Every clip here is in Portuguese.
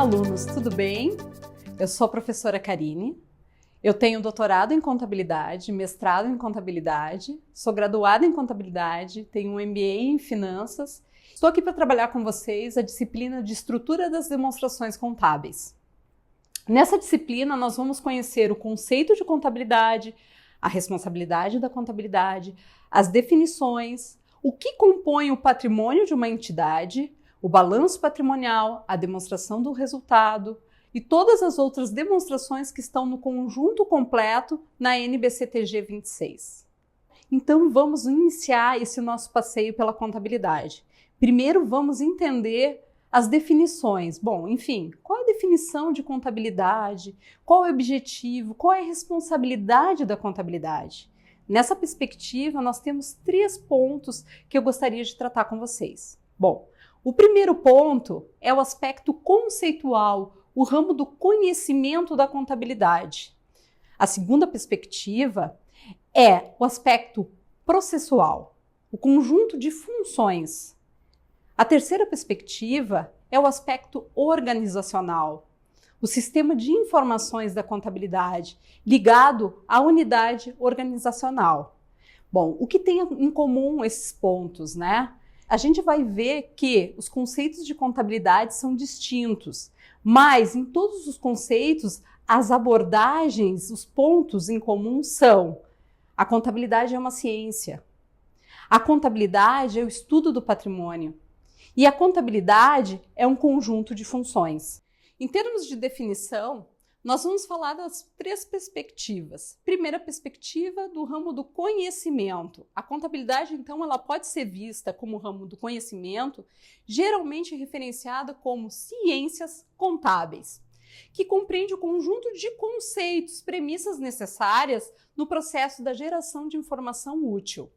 alunos, tudo bem? Eu sou a professora Karine, eu tenho doutorado em contabilidade, mestrado em contabilidade, sou graduada em contabilidade, tenho um MBA em finanças. Estou aqui para trabalhar com vocês a disciplina de estrutura das demonstrações contábeis. Nessa disciplina, nós vamos conhecer o conceito de contabilidade, a responsabilidade da contabilidade, as definições, o que compõe o patrimônio de uma entidade, o balanço patrimonial, a demonstração do resultado e todas as outras demonstrações que estão no conjunto completo na NBCTG 26. Então, vamos iniciar esse nosso passeio pela contabilidade. Primeiro, vamos entender as definições. Bom, enfim, qual é a definição de contabilidade? Qual é o objetivo? Qual é a responsabilidade da contabilidade? Nessa perspectiva, nós temos 3 pontos que eu gostaria de tratar com vocês. Bom, o primeiro ponto é o aspecto conceitual, o ramo do conhecimento da contabilidade. A segunda perspectiva é o aspecto processual, o conjunto de funções. A terceira perspectiva é o aspecto organizacional, o sistema de informações da contabilidade ligado à unidade organizacional. Bom, o que tem em comum esses pontos, né? A gente vai ver que os conceitos de contabilidade são distintos, mas em todos os conceitos, as abordagens, os pontos em comum são: a contabilidade é uma ciência, a contabilidade é o estudo do patrimônio e a contabilidade é um conjunto de funções. Em termos de definição, nós vamos falar das 3 perspectivas. Primeira perspectiva, do ramo do conhecimento. A contabilidade, então, ela pode ser vista como ramo do conhecimento, geralmente referenciada como ciências contábeis, que compreende o conjunto de conceitos, premissas necessárias no processo da geração de informação útil.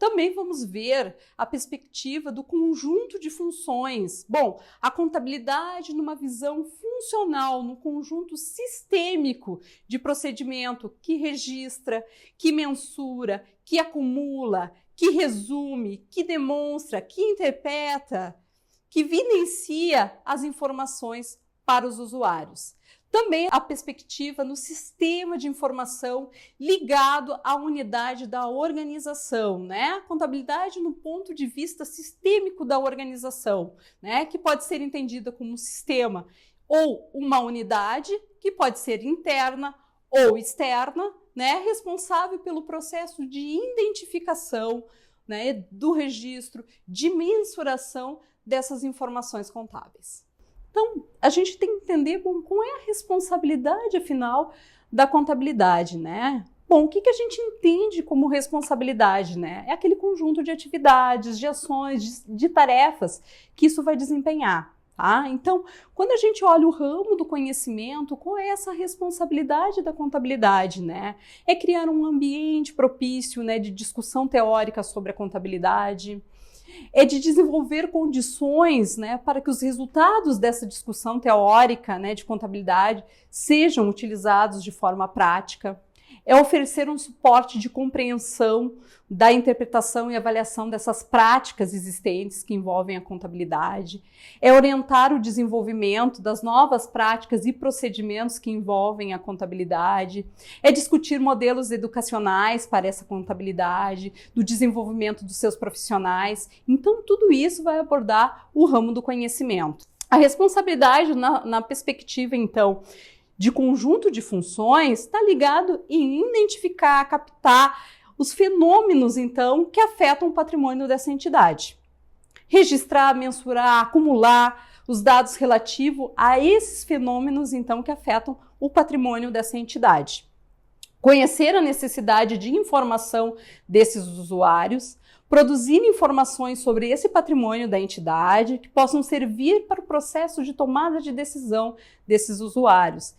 Também vamos ver a perspectiva do conjunto de funções. Bom, a contabilidade numa visão funcional, num conjunto sistêmico de procedimento que registra, que mensura, que acumula, que resume, que demonstra, que interpreta, que evidencia as informações para os usuários. Também a perspectiva no sistema de informação ligado à unidade da organização, né? A contabilidade no ponto de vista sistêmico da organização, né? Que pode ser entendida como um sistema ou uma unidade, que pode ser interna ou externa, né? Responsável pelo processo de identificação, né? Do registro, de mensuração dessas informações contábeis. Então, a gente tem que entender, bom, qual é a responsabilidade, afinal, da contabilidade, né? Bom, o que a gente entende como responsabilidade, né? É aquele conjunto de atividades, de ações, de tarefas que isso vai desempenhar, tá? Então, quando a gente olha o ramo do conhecimento, qual é essa responsabilidade da contabilidade, né? É criar um ambiente propício, né, de discussão teórica sobre a contabilidade, é de desenvolver condições, né, para que os resultados dessa discussão teórica, né, de contabilidade sejam utilizados de forma prática, é oferecer um suporte de compreensão da interpretação e avaliação dessas práticas existentes que envolvem a contabilidade, é orientar o desenvolvimento das novas práticas e procedimentos que envolvem a contabilidade, é discutir modelos educacionais para essa contabilidade, do desenvolvimento dos seus profissionais. Então, tudo isso vai abordar o ramo do conhecimento. A responsabilidade na perspectiva, então, de conjunto de funções, está ligado em identificar, captar os fenômenos, então, que afetam o patrimônio dessa entidade. Registrar, mensurar, acumular os dados relativos a esses fenômenos, então, que afetam o patrimônio dessa entidade. Conhecer a necessidade de informação desses usuários, produzir informações sobre esse patrimônio da entidade que possam servir para o processo de tomada de decisão desses usuários.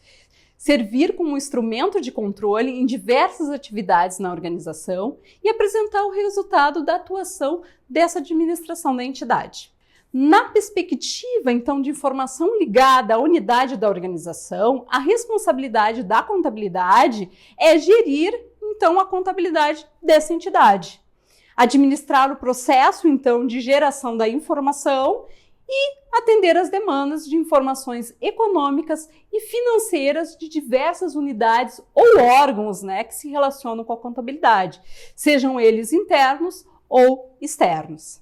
Servir como instrumento de controle em diversas atividades na organização e apresentar o resultado da atuação dessa administração da entidade. Na perspectiva, então, de informação ligada à unidade da organização, a responsabilidade da contabilidade é gerir, então, a contabilidade dessa entidade. Administrar o processo, então, de geração da informação atender às demandas de informações econômicas e financeiras de diversas unidades ou órgãos, né, que se relacionam com a contabilidade, sejam eles internos ou externos.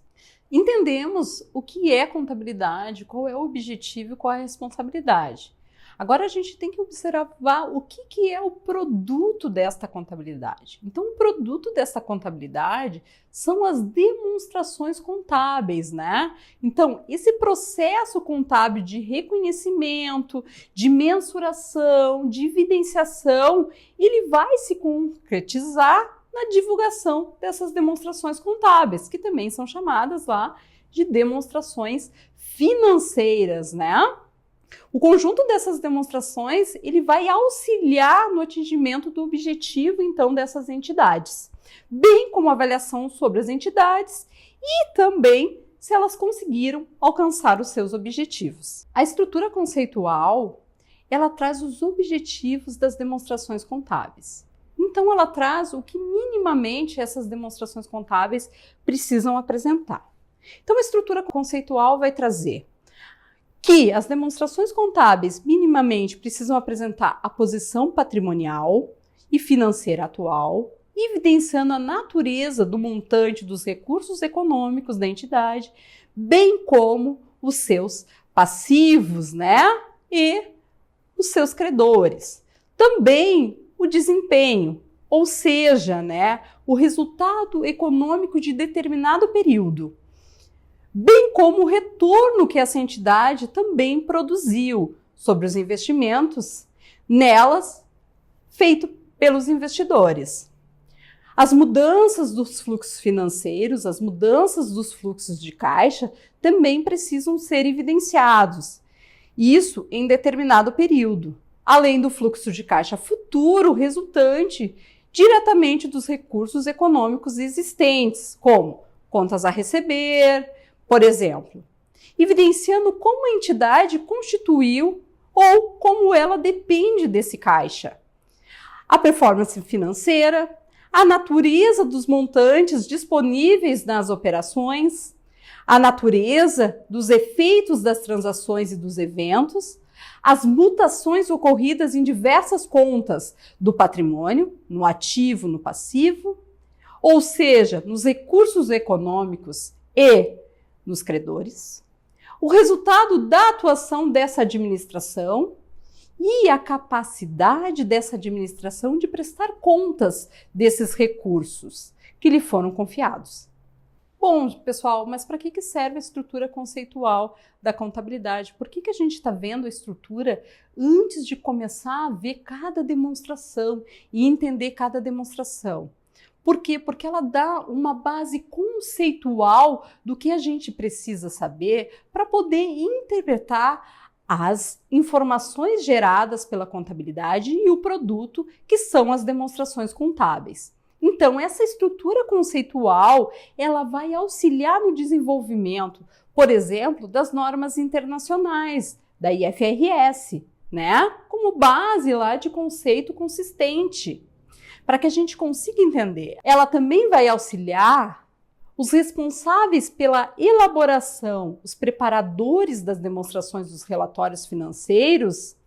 Entendemos o que é contabilidade, qual é o objetivo e qual é a responsabilidade. Agora a gente tem que observar o que é o produto desta contabilidade. Então, o produto desta contabilidade são as demonstrações contábeis, né? Então, esse processo contábil de reconhecimento, de mensuração, de evidenciação, ele vai se concretizar na divulgação dessas demonstrações contábeis, que também são chamadas lá de demonstrações financeiras, né? O conjunto dessas demonstrações, ele vai auxiliar no atingimento do objetivo, então, dessas entidades, bem como a avaliação sobre as entidades e também se elas conseguiram alcançar os seus objetivos. A estrutura conceitual, ela traz os objetivos das demonstrações contábeis. Então, ela traz o que minimamente essas demonstrações contábeis precisam apresentar. Então, a estrutura conceitual vai trazer que as demonstrações contábeis minimamente precisam apresentar a posição patrimonial e financeira atual, evidenciando a natureza do montante dos recursos econômicos da entidade, bem como os seus passivos, né? E os seus credores. Também o desempenho, ou seja, né, o resultado econômico de determinado período, bem como o retorno que essa entidade também produziu sobre os investimentos nelas feito pelos investidores. As mudanças dos fluxos financeiros, as mudanças dos fluxos de caixa também precisam ser evidenciados, isso em determinado período, além do fluxo de caixa futuro resultante diretamente dos recursos econômicos existentes, como contas a receber, por exemplo, evidenciando como a entidade constituiu ou como ela depende desse caixa. A performance financeira, a natureza dos montantes disponíveis nas operações, a natureza dos efeitos das transações e dos eventos, as mutações ocorridas em diversas contas do patrimônio, no ativo, no passivo, ou seja, nos recursos econômicos e nos credores, o resultado da atuação dessa administração e a capacidade dessa administração de prestar contas desses recursos que lhe foram confiados. Bom, pessoal, mas para que serve a estrutura conceitual da contabilidade? Por que a gente está vendo a estrutura antes de começar a ver cada demonstração e entender cada demonstração? Por quê? Porque ela dá uma base conceitual do que a gente precisa saber para poder interpretar as informações geradas pela contabilidade e o produto, que são as demonstrações contábeis. Então, essa estrutura conceitual, ela vai auxiliar no desenvolvimento, por exemplo, das normas internacionais, da IFRS, né? Como base lá de conceito consistente, para que a gente consiga entender. Ela também vai auxiliar os responsáveis pela elaboração, os preparadores das demonstrações dos relatórios financeiros,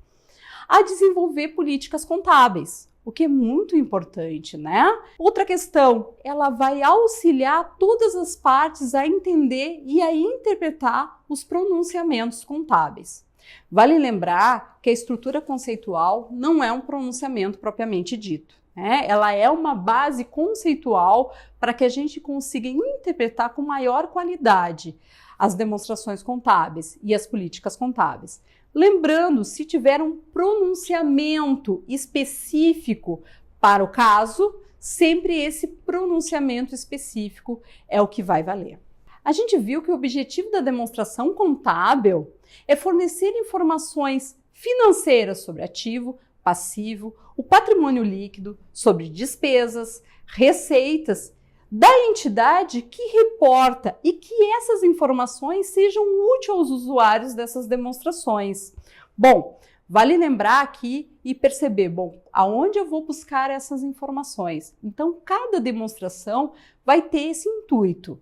a desenvolver políticas contábeis, o que é muito importante, né? Outra questão, ela vai auxiliar todas as partes a entender e a interpretar os pronunciamentos contábeis. Vale lembrar que a estrutura conceitual não é um pronunciamento propriamente dito. Ela é uma base conceitual para que a gente consiga interpretar com maior qualidade as demonstrações contábeis e as políticas contábeis. Lembrando, se tiver um pronunciamento específico para o caso, sempre esse pronunciamento específico é o que vai valer. A gente viu que o objetivo da demonstração contábil é fornecer informações financeiras sobre ativo, passivo, o patrimônio líquido, sobre despesas, receitas da entidade que reporta e que essas informações sejam úteis aos usuários dessas demonstrações. Bom, vale lembrar aqui e perceber, aonde eu vou buscar essas informações? Então, cada demonstração vai ter esse intuito.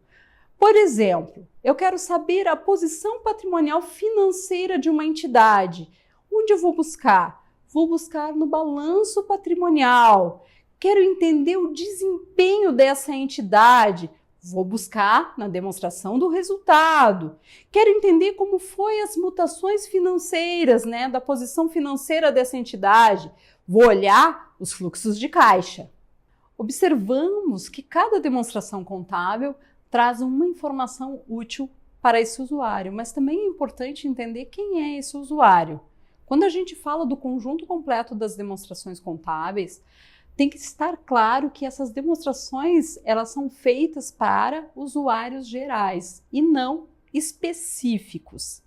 Por exemplo, eu quero saber a posição patrimonial financeira de uma entidade. Onde eu vou buscar? Vou buscar no balanço patrimonial. Quero entender o desempenho dessa entidade. Vou buscar na demonstração do resultado. Quero entender como foi as mutações financeiras, da posição financeira dessa entidade. Vou olhar os fluxos de caixa. Observamos que cada demonstração contábil traz uma informação útil para esse usuário, mas também é importante entender quem é esse usuário. Quando a gente fala do conjunto completo das demonstrações contábeis, tem que estar claro que essas demonstrações elas são feitas para usuários gerais e não específicos.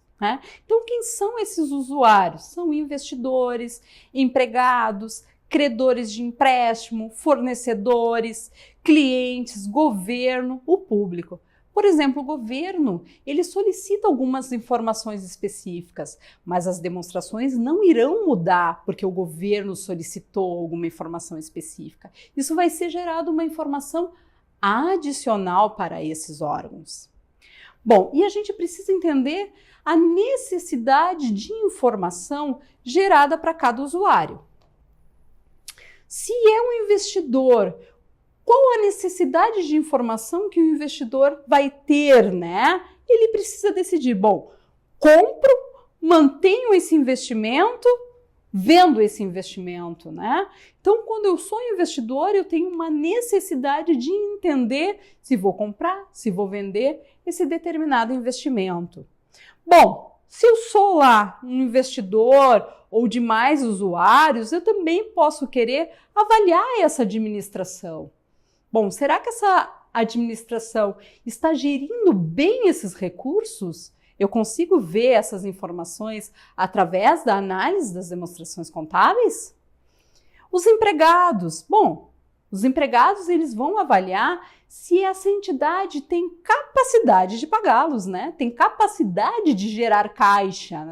Então, quem são esses usuários? São investidores, empregados, credores de empréstimo, fornecedores, clientes, governo, o público. Por exemplo, o governo, ele solicita algumas informações específicas, mas as demonstrações não irão mudar porque o governo solicitou alguma informação específica. Isso vai ser gerado uma informação adicional para esses órgãos. Bom, e a gente precisa entender a necessidade de informação gerada para cada usuário. Se é um investidor, qual a necessidade de informação que o investidor vai ter, Ele precisa decidir, bom, compro, mantenho esse investimento, vendo esse investimento, Então, quando eu sou investidor, eu tenho uma necessidade de entender se vou comprar, se vou vender esse determinado investimento. Bom, se eu sou lá um investidor ou demais usuários, eu também posso querer avaliar essa administração. Bom, será que essa administração está gerindo bem esses recursos? Eu consigo ver essas informações através da análise das demonstrações contábeis? Os empregados. Bom, os empregados eles vão avaliar se essa entidade tem capacidade de pagá-los, Tem capacidade de gerar caixa,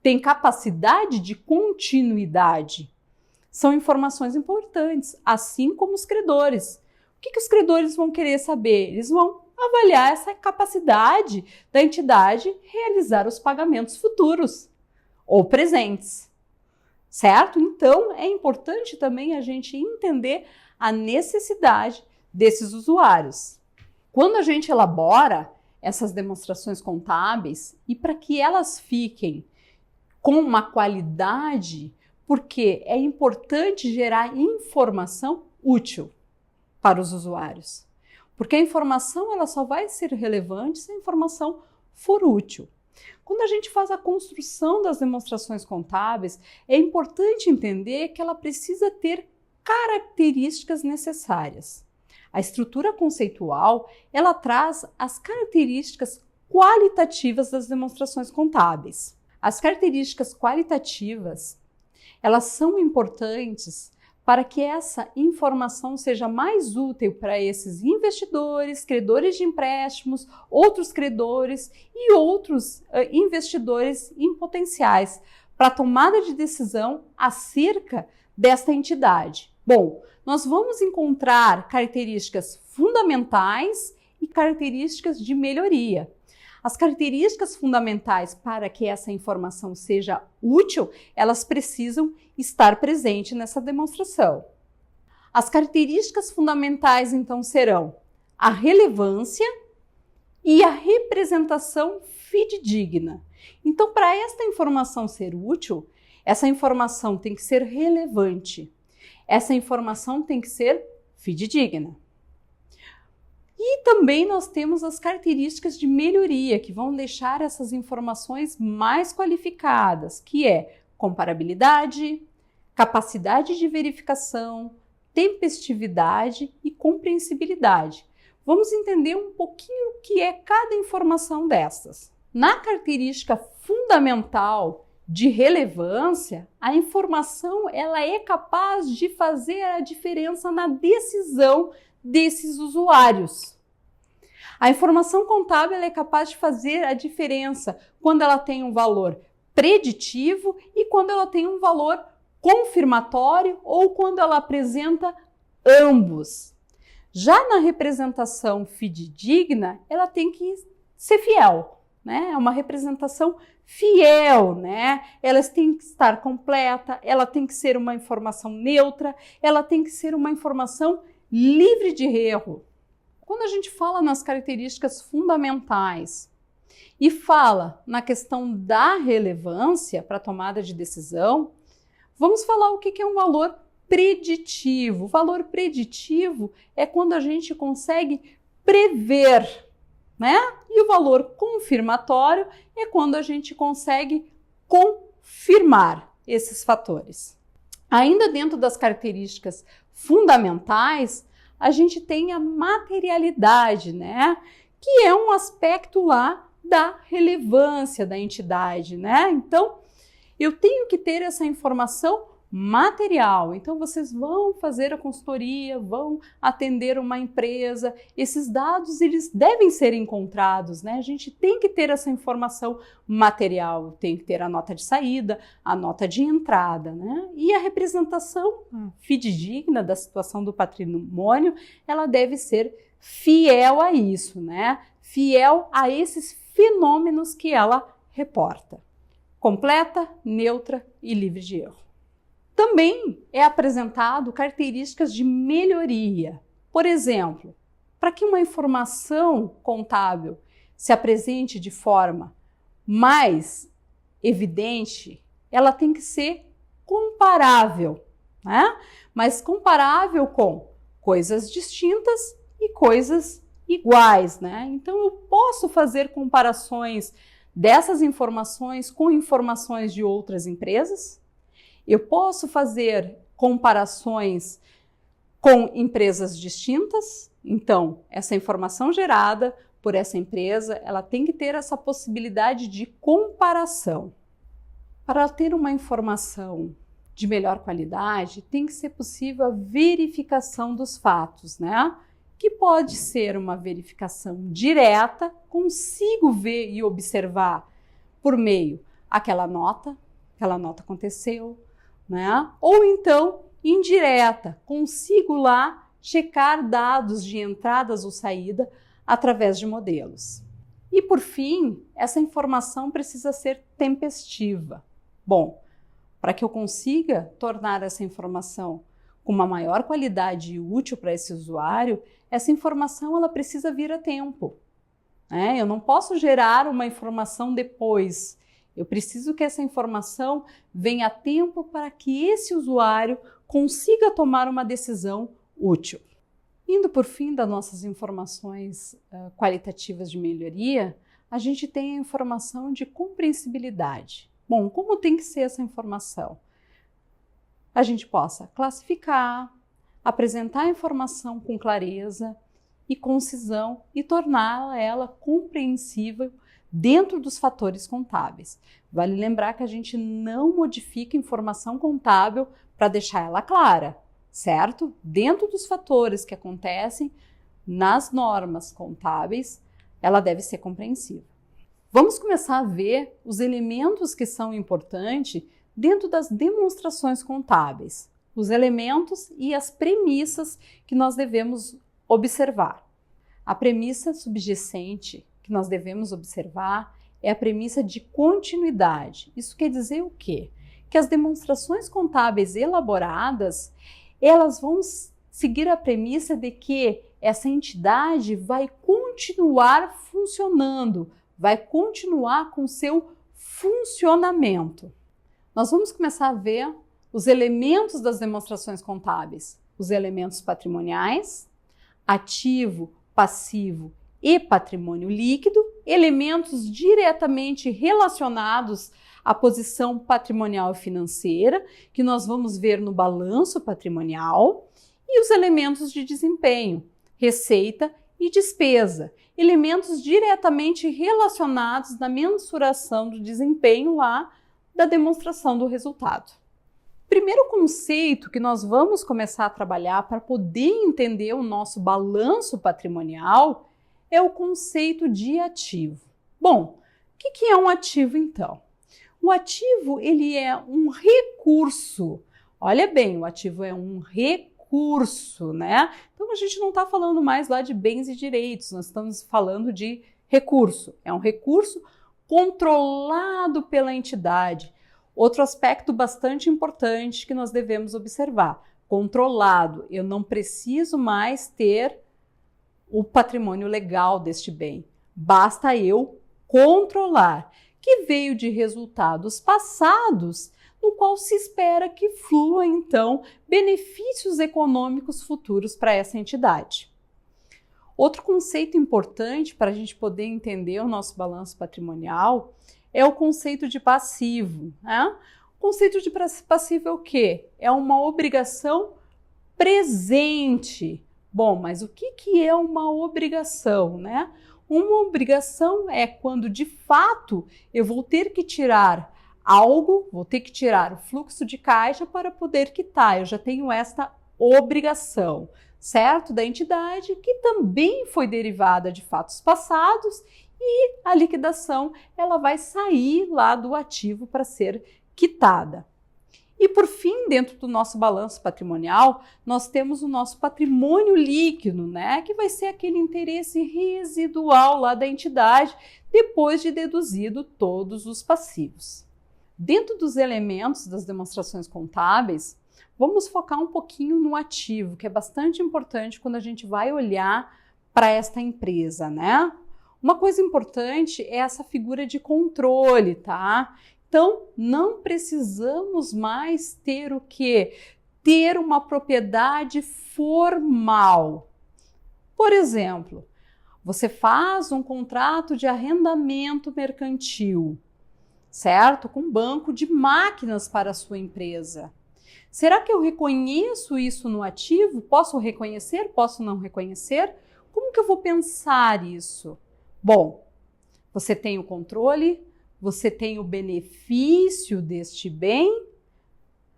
Tem capacidade de continuidade. São informações importantes, assim como os credores. O que os credores vão querer saber? Eles vão avaliar essa capacidade da entidade realizar os pagamentos futuros ou presentes, certo? Então, é importante também a gente entender a necessidade desses usuários. Quando a gente elabora essas demonstrações contábeis e para que elas fiquem com uma qualidade, porque é importante gerar informação útil para os usuários. Porque a informação ela só vai ser relevante se a informação for útil. Quando a gente faz a construção das demonstrações contábeis, é importante entender que ela precisa ter características necessárias. A estrutura conceitual, ela traz as características qualitativas das demonstrações contábeis. As características qualitativas, elas são importantes para que essa informação seja mais útil para esses investidores, credores de empréstimos, outros credores e outros investidores em potenciais para a tomada de decisão acerca desta entidade. Bom, nós vamos encontrar características fundamentais e características de melhoria. As características fundamentais para que essa informação seja útil, elas precisam estar presentes nessa demonstração. As características fundamentais, então, serão a relevância e a representação fidedigna. Então, para esta informação ser útil, essa informação tem que ser relevante. Essa informação tem que ser fidedigna. E também nós temos as características de melhoria, que vão deixar essas informações mais qualificadas, que é comparabilidade, capacidade de verificação, tempestividade e compreensibilidade. Vamos entender um pouquinho o que é cada informação dessas. Na característica fundamental de relevância, a informação ela é capaz de fazer a diferença na decisão desses usuários. A informação contábil é capaz de fazer a diferença quando ela tem um valor preditivo e quando ela tem um valor confirmatório ou quando ela apresenta ambos. Já na representação fidedigna, ela tem que ser fiel, né? É uma representação fiel, né? Ela tem que estar completa, ela tem que ser uma informação neutra, ela tem que ser uma informação livre de erro. Quando a gente fala nas características fundamentais e fala na questão da relevância para a tomada de decisão, vamos falar o que é um valor preditivo. O valor preditivo é quando a gente consegue prever, né? E o valor confirmatório é quando a gente consegue confirmar esses fatores. Ainda dentro das características fundamentais, a gente tem a materialidade, né? Que é um aspecto lá da relevância da entidade, né? Então, eu tenho que ter essa informação material. Então, vocês vão fazer a consultoria, vão atender uma empresa, esses dados eles devem ser encontrados, né? A gente tem que ter essa informação material, tem que ter a nota de saída, a nota de entrada, né? E a representação fidedigna da situação do patrimônio, ela deve ser fiel a isso, né? Fiel a esses fenômenos que ela reporta. Completa, neutra e livre de erro. Também é apresentado características de melhoria. Por exemplo, para que uma informação contábil se apresente de forma mais evidente, ela tem que ser comparável, né? Mas comparável com coisas distintas e coisas iguais, né? Então eu posso fazer comparações dessas informações com informações de outras empresas. Eu posso fazer comparações com empresas distintas. Então, essa informação gerada por essa empresa, ela tem que ter essa possibilidade de comparação. Para ter uma informação de melhor qualidade, tem que ser possível a verificação dos fatos, né? Que pode ser uma verificação direta, consigo ver e observar por meio aquela nota aconteceu, né? Ou então indireta, consigo lá checar dados de entradas ou saída através de modelos. E por fim, essa informação precisa ser tempestiva. Bom, para que eu consiga tornar essa informação com uma maior qualidade e útil para esse usuário, essa informação ela precisa vir a tempo, né? Eu não posso gerar uma informação depois. Eu preciso que essa informação venha a tempo para que esse usuário consiga tomar uma decisão útil. Indo por fim das nossas informações qualitativas de melhoria, a gente tem a informação de compreensibilidade. Bom, como tem que ser essa informação? A gente possa classificar, apresentar a informação com clareza e concisão e torná-la ela compreensível dentro dos fatores contábeis. Vale lembrar que a gente não modifica informação contábil para deixar ela clara, certo? Dentro dos fatores que acontecem nas normas contábeis, ela deve ser compreensível. Vamos começar a ver os elementos que são importantes dentro das demonstrações contábeis, os elementos e as premissas que nós devemos observar. A premissa subjacente que nós devemos observar é a premissa de continuidade. Isso quer dizer o quê? Que as demonstrações contábeis elaboradas, elas vão seguir a premissa de que essa entidade vai continuar funcionando, vai continuar com seu funcionamento. Nós vamos começar a ver os elementos das demonstrações contábeis, os elementos patrimoniais, ativo, passivo e patrimônio líquido, elementos diretamente relacionados à posição patrimonial e financeira, que nós vamos ver no balanço patrimonial, e os elementos de desempenho, receita e despesa, elementos diretamente relacionados na mensuração do desempenho lá da demonstração do resultado. Primeiro conceito que nós vamos começar a trabalhar para poder entender o nosso balanço patrimonial é o conceito de ativo. Bom, o que é um ativo então? O ativo ele é um recurso. Olha bem, o ativo é um recurso recurso, né? Então a gente não está falando mais lá de bens e direitos, nós estamos falando de recurso. É um recurso controlado pela entidade. Outro aspecto bastante importante que nós devemos observar: controlado. Eu não preciso mais ter o patrimônio legal deste bem. Basta eu controlar, que veio de resultados passados, no qual se espera que flua, então, benefícios econômicos futuros para essa entidade. Outro conceito importante para a gente poder entender o nosso balanço patrimonial é o conceito de passivo, né? O conceito de passivo é o quê? É uma obrigação presente. Bom, mas o que é uma obrigação, né? Uma obrigação é quando, de fato, eu vou ter que tirar algo, vou ter que tirar o fluxo de caixa para poder quitar. Eu já tenho esta obrigação, certo? Da entidade, que também foi derivada de fatos passados, e a liquidação ela vai sair lá do ativo para ser quitada. E por fim, dentro do nosso balanço patrimonial, nós temos o nosso patrimônio líquido, né? Que vai ser aquele interesse residual lá da entidade, depois de deduzido todos os passivos. Dentro dos elementos das demonstrações contábeis, vamos focar um pouquinho no ativo, que é bastante importante quando a gente vai olhar para esta empresa, né? Uma coisa importante é essa figura de controle, tá? Então, não precisamos mais ter o quê? Ter uma propriedade formal. Por exemplo, você faz um contrato de arrendamento mercantil, certo? Com um banco de máquinas para a sua empresa. Será que eu reconheço isso no ativo? Posso reconhecer? Posso não reconhecer? Como que eu vou pensar isso? Bom, você tem o controle, você tem o benefício deste bem.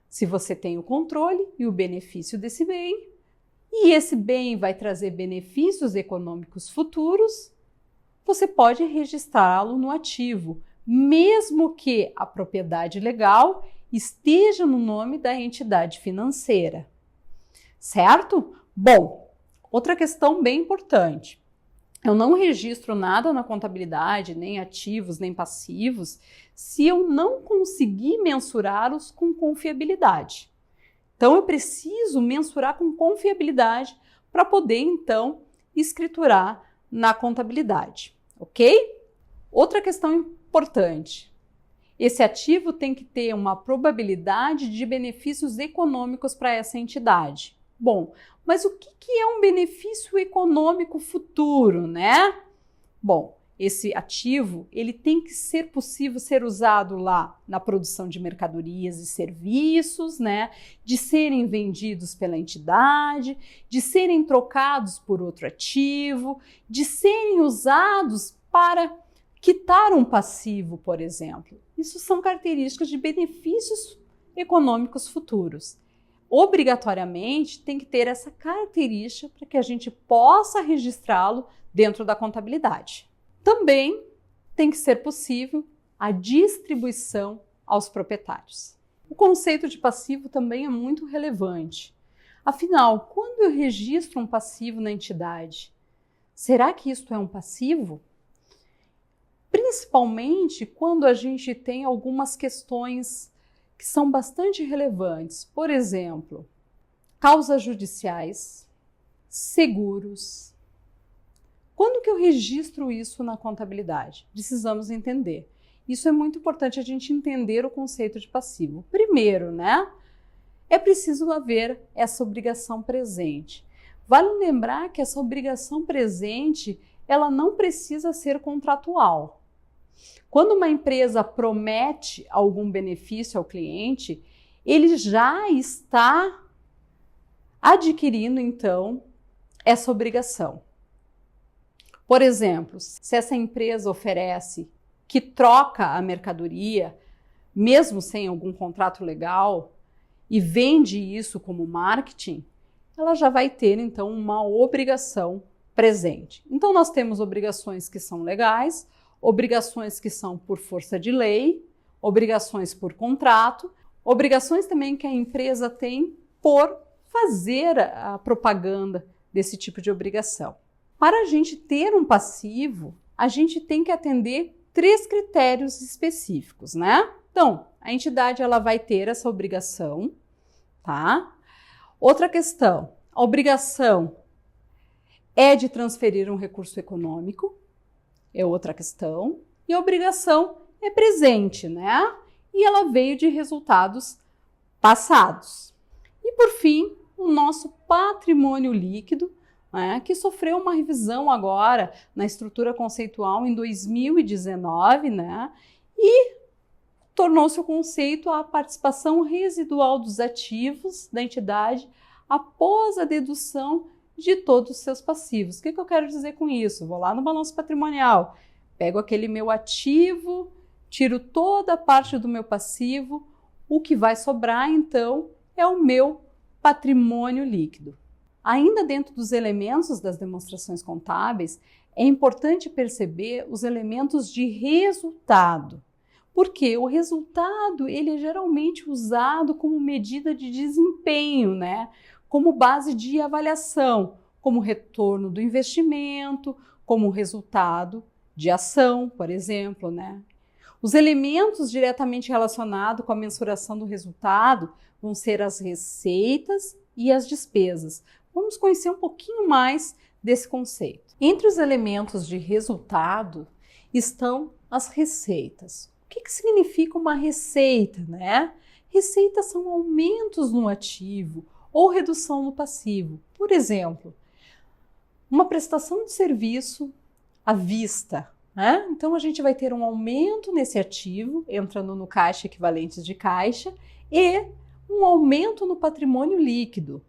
Se você tem o controle e o benefício desse bem, e esse bem vai trazer benefícios econômicos futuros, você pode registrá-lo no ativo, mesmo que a propriedade legal esteja no nome da entidade financeira. Certo? Bom, outra questão bem importante. Eu não registro nada na contabilidade, nem ativos, nem passivos, se eu não conseguir mensurá-los com confiabilidade. Então, eu preciso mensurar com confiabilidade para poder, então, escriturar na contabilidade, ok? Outra questão importante. Esse ativo tem que ter uma probabilidade de benefícios econômicos para essa entidade. Bom, mas o que é um benefício econômico futuro, né? Bom, esse ativo, ele tem que ser possível ser usado lá na produção de mercadorias e serviços, né? De serem vendidos pela entidade, de serem trocados por outro ativo, de serem usados para quitar um passivo, por exemplo. Isso são características de benefícios econômicos futuros. Obrigatoriamente tem que ter essa característica para que a gente possa registrá-lo dentro da contabilidade. Também tem que ser possível a distribuição aos proprietários. O conceito de passivo também é muito relevante. Afinal, quando eu registro um passivo na entidade, será que isto é um passivo? Principalmente quando a gente tem algumas questões que são bastante relevantes. Por exemplo, causas judiciais, seguros. Quando que eu registro isso na contabilidade? Precisamos entender. Isso é muito importante a gente entender o conceito de passivo. Primeiro, né? É preciso haver essa obrigação presente. Vale lembrar que essa obrigação presente, ela não precisa ser contratual. Quando uma empresa promete algum benefício ao cliente, ele já está adquirindo, então, essa obrigação. Por exemplo, se essa empresa oferece que troca a mercadoria, mesmo sem algum contrato legal, e vende isso como marketing, ela já vai ter, então, uma obrigação presente. Então, nós temos obrigações que são legais, obrigações que são por força de lei, obrigações por contrato, obrigações também que a empresa tem por fazer a propaganda desse tipo de obrigação. Para a gente ter um passivo, a gente tem que atender 3 critérios específicos, né? Então, a entidade ela vai ter essa obrigação, tá? Outra questão, a obrigação é de transferir um recurso econômico, é outra questão, e a obrigação é presente, né? E ela veio de resultados passados. E por fim, o nosso patrimônio líquido, né, que sofreu uma revisão agora na estrutura conceitual em 2019, né? E tornou-se o conceito a participação residual dos ativos da entidade após a dedução de todos os seus passivos. O que eu quero dizer com isso? Vou lá no balanço patrimonial, pego aquele meu ativo, tiro toda a parte do meu passivo, o que vai sobrar, então, é o meu patrimônio líquido. Ainda dentro dos elementos das demonstrações contábeis, é importante perceber os elementos de resultado. Porque o resultado ele é geralmente usado como medida de desempenho, né? Como base de avaliação, como retorno do investimento, como resultado de ação, por exemplo, né? Os elementos diretamente relacionados com a mensuração do resultado vão ser as receitas e as despesas. Vamos conhecer um pouquinho mais desse conceito. Entre os elementos de resultado estão as receitas. O que significa uma receita, né? Receitas são aumentos no ativo ou redução no passivo. Por exemplo, uma prestação de serviço à vista, né? Então a gente vai ter um aumento nesse ativo, entrando no caixa equivalentes de caixa, e um aumento no patrimônio líquido.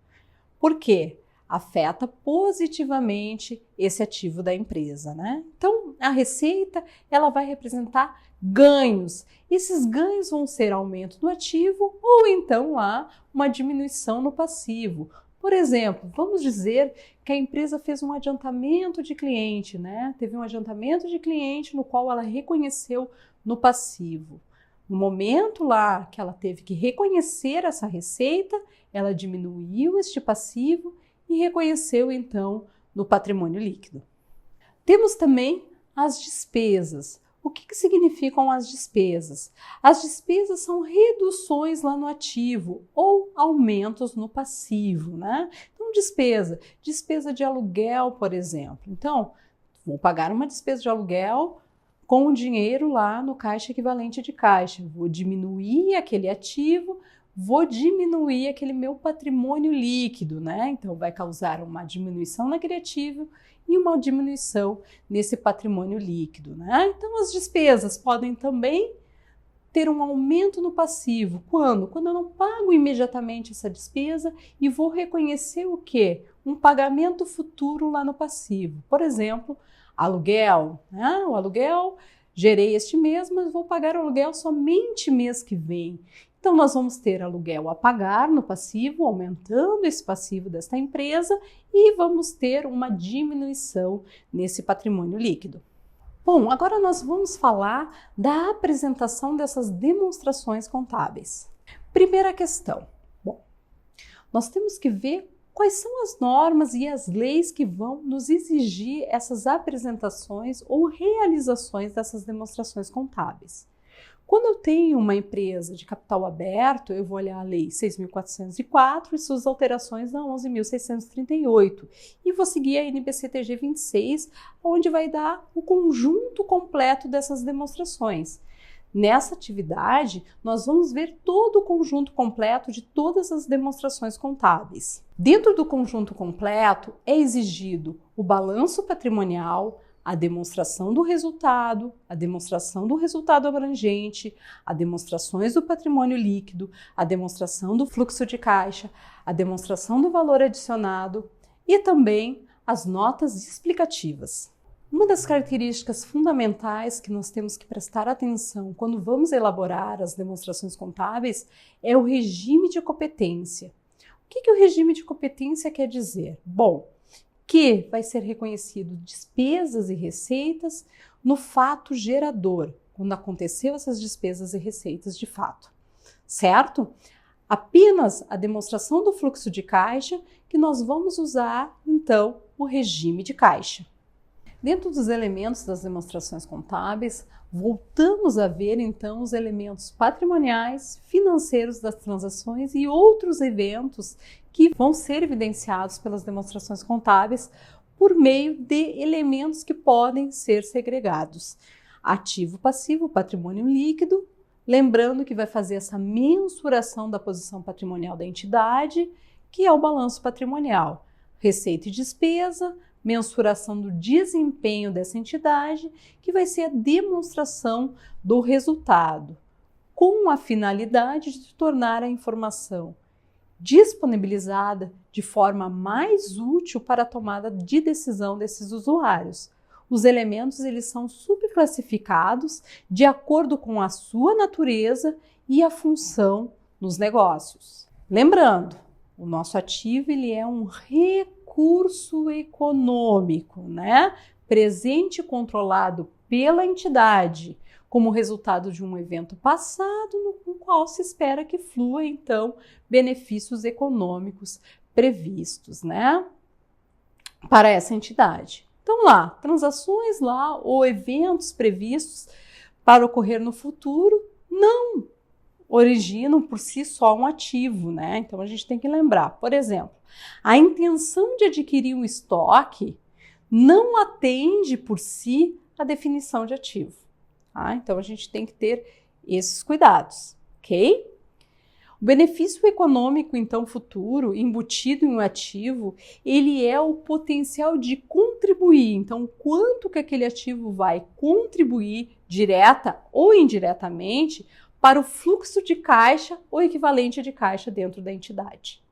Por quê? Afeta positivamente esse ativo da empresa, né? Então, a receita, ela vai representar ganhos. Esses ganhos vão ser aumento no ativo ou então lá uma diminuição no passivo. Por exemplo, vamos dizer que a empresa fez um adiantamento de cliente, né? Teve um adiantamento de cliente no qual ela reconheceu no passivo. No momento lá que ela teve que reconhecer essa receita, ela diminuiu este passivo e reconheceu então no patrimônio líquido. Temos também as despesas. O que significam as despesas? As despesas são reduções lá no ativo ou aumentos no passivo, né? Então, despesa de aluguel, por exemplo. Então, vou pagar uma despesa de aluguel com o dinheiro lá no caixa equivalente de caixa. Vou diminuir aquele ativo, vou diminuir aquele meu patrimônio líquido, né? Então, vai causar uma diminuição naquele ativo e uma diminuição nesse patrimônio líquido, né? Então, as despesas podem também ter um aumento no passivo. Quando? Quando eu não pago imediatamente essa despesa e vou reconhecer o quê? Um pagamento futuro lá no passivo. Por exemplo, aluguel, né? O aluguel, gerei este mês, mas vou pagar o aluguel somente mês que vem. Então, nós vamos ter aluguel a pagar no passivo, aumentando esse passivo desta empresa e vamos ter uma diminuição nesse patrimônio líquido. Bom, agora nós vamos falar da apresentação dessas demonstrações contábeis. Primeira questão. Bom, nós temos que ver quais são as normas e as leis que vão nos exigir essas apresentações ou realizações dessas demonstrações contábeis. Quando eu tenho uma empresa de capital aberto, eu vou olhar a Lei 6.404 e suas alterações na 11.638 e vou seguir a NBCTG 26, onde vai dar o conjunto completo dessas demonstrações. Nessa atividade, nós vamos ver todo o conjunto completo de todas as demonstrações contábeis. Dentro do conjunto completo é exigido o balanço patrimonial, a demonstração do resultado abrangente, as demonstrações do patrimônio líquido, a demonstração do fluxo de caixa, a demonstração do valor adicionado e também as notas explicativas. Uma das características fundamentais que nós temos que prestar atenção quando vamos elaborar as demonstrações contábeis é o regime de competência. O que o regime de competência quer dizer? Bom, que vai ser reconhecido despesas e receitas no fato gerador, quando aconteceu essas despesas e receitas de fato, certo? apenas a demonstração do fluxo de caixa que nós vamos usar, então, o regime de caixa. Dentro dos elementos das demonstrações contábeis, voltamos a ver, então, os elementos patrimoniais, financeiros das transações e outros eventos que vão ser evidenciados pelas demonstrações contábeis por meio de elementos que podem ser segregados. Ativo, passivo, patrimônio líquido, lembrando que vai fazer essa mensuração da posição patrimonial da entidade, que é o balanço patrimonial. Receita e despesa, mensuração do desempenho dessa entidade, que vai ser a demonstração do resultado, com a finalidade de tornar a informação disponibilizada de forma mais útil para a tomada de decisão desses usuários. Os elementos eles são subclassificados de acordo com a sua natureza e a função nos negócios. Lembrando, o nosso ativo ele é um recurso econômico, né? Presente e controlado pela entidade, como resultado de um evento passado no qual se espera que flua, então, benefícios econômicos previstos, né? Para essa entidade. Então lá, transações lá ou eventos previstos para ocorrer no futuro não originam por si só um ativo, né? Então a gente tem que lembrar, por exemplo, a intenção de adquirir um estoque não atende por si a definição de ativo, tá? Então a gente tem que ter esses cuidados, ok? O benefício econômico, então, futuro, embutido em um ativo, ele é o potencial de contribuir. Então, quanto que aquele ativo vai contribuir, direta ou indiretamente, para o fluxo de caixa ou equivalente de caixa dentro da entidade.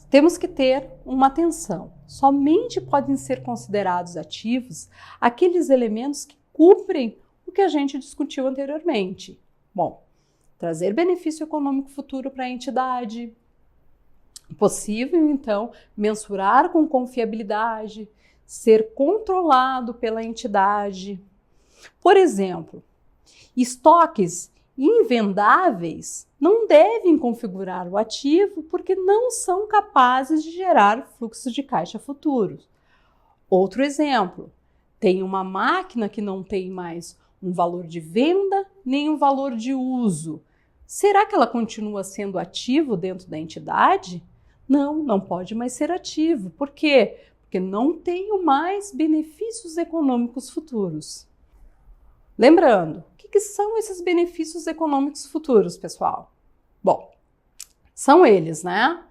Temos que ter uma atenção. Somente podem ser considerados ativos aqueles elementos que cumprem o que a gente discutiu anteriormente. Bom, trazer benefício econômico futuro para a entidade. Possível, então, mensurar com confiabilidade, ser controlado pela entidade. Por exemplo, estoques invendáveis não devem configurar o ativo porque não são capazes de gerar fluxos de caixa futuros. Outro exemplo, tem uma máquina que não tem mais um valor de venda nem um valor de uso. Será que ela continua sendo ativo dentro da entidade? Não, não pode mais ser ativo. Por quê? Porque não tenho mais benefícios econômicos futuros. Lembrando, o que são esses benefícios econômicos futuros, pessoal? Bom, são eles, né?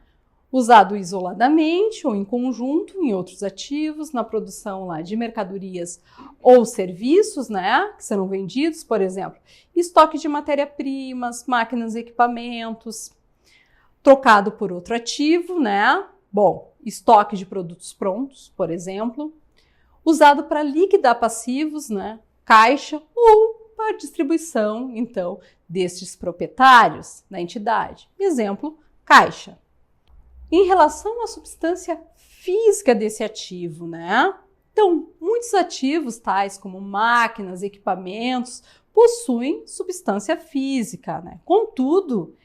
Usado isoladamente ou em conjunto em outros ativos, na produção lá de mercadorias ou serviços, né, que serão vendidos, por exemplo, estoque de matéria-primas, máquinas e equipamentos, trocado por outro ativo, né? Bom, estoque de produtos prontos, por exemplo, usado para liquidar passivos, né, caixa ou para distribuição, então, destes proprietários da entidade. Exemplo, caixa. Em relação à substância física desse ativo, né? Então, muitos ativos, tais como máquinas, equipamentos, possuem substância física, né? Contudo,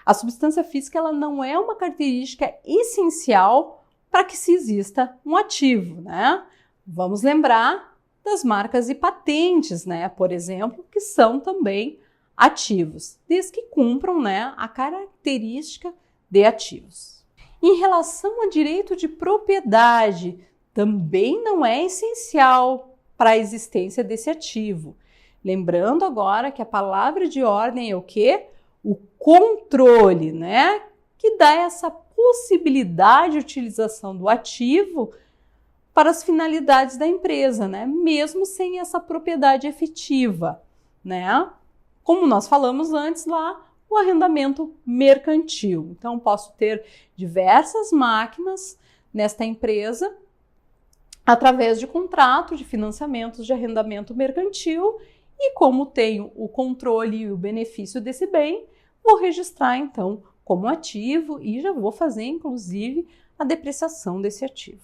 a substância física ela não é uma característica essencial para que se exista um ativo, né? Vamos lembrar das marcas e patentes, né? Por exemplo, que são também ativos, desde que cumpram, né, a característica de ativos. Em relação ao direito de propriedade, também não é essencial para a existência desse ativo. Lembrando agora que a palavra de ordem é o quê? O controle, né? Que dá essa possibilidade de utilização do ativo para as finalidades da empresa, né? Mesmo sem essa propriedade efetiva, né? Como nós falamos antes lá, o arrendamento mercantil. Então, posso ter diversas máquinas nesta empresa através de contrato de financiamentos de arrendamento mercantil e como tenho o controle e o benefício desse bem, vou registrar então como ativo e já vou fazer inclusive a depreciação desse ativo.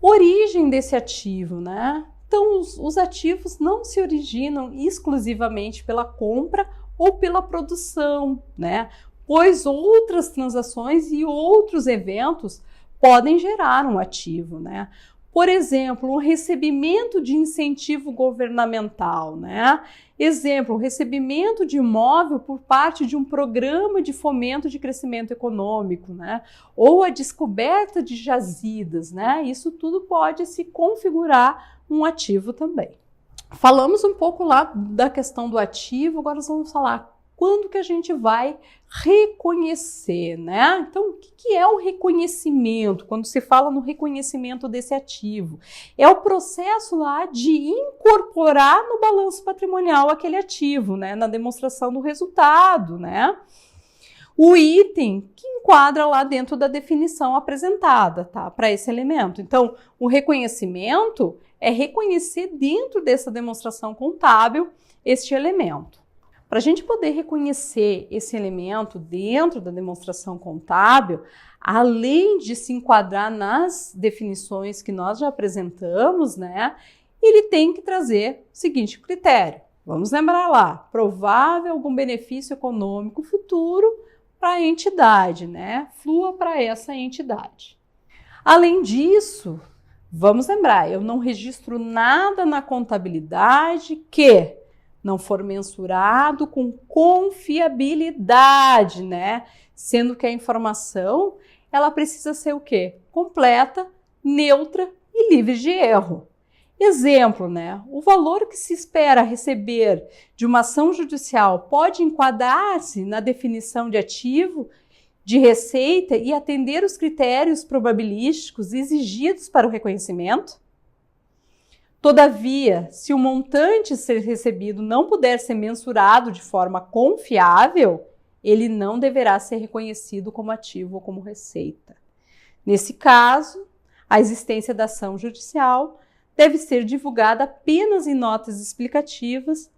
Origem desse ativo, né? Então, os ativos não se originam exclusivamente pela compra ou pela produção, né? pois outras transações e outros eventos podem gerar um ativo, né? Por exemplo, um recebimento de incentivo governamental, né? Exemplo, o recebimento de imóvel por parte de um programa de fomento de crescimento econômico, né? Ou a descoberta de jazidas, né? Isso tudo pode se configurar um ativo também. Falamos um pouco lá da questão do ativo, agora nós vamos falar quando que a gente vai reconhecer, né? Então, o que é o reconhecimento? Quando se fala no reconhecimento desse ativo, é o processo lá de incorporar no balanço patrimonial aquele ativo, né? Na demonstração do resultado, né? O item que enquadra lá dentro da definição apresentada, tá? Para esse elemento. Então, o reconhecimento é reconhecer dentro dessa demonstração contábil este elemento. Para a gente poder reconhecer esse elemento dentro da demonstração contábil, além de se enquadrar nas definições que nós já apresentamos, né, ele tem que trazer o seguinte critério. Vamos lembrar lá, provável algum benefício econômico futuro para a entidade, né, flua para essa entidade. Além disso, vamos lembrar, eu não registro nada na contabilidade que não for mensurado com confiabilidade, né? Sendo que a informação, ela precisa ser o quê? Completa, neutra e livre de erro. Exemplo, né? O valor que se espera receber de uma ação judicial pode enquadrar-se na definição de ativo, de receita e atender os critérios probabilísticos exigidos para o reconhecimento? Todavia, se o montante a ser recebido não puder ser mensurado de forma confiável, ele não deverá ser reconhecido como ativo ou como receita. Nesse caso, a existência da ação judicial deve ser divulgada apenas em notas explicativas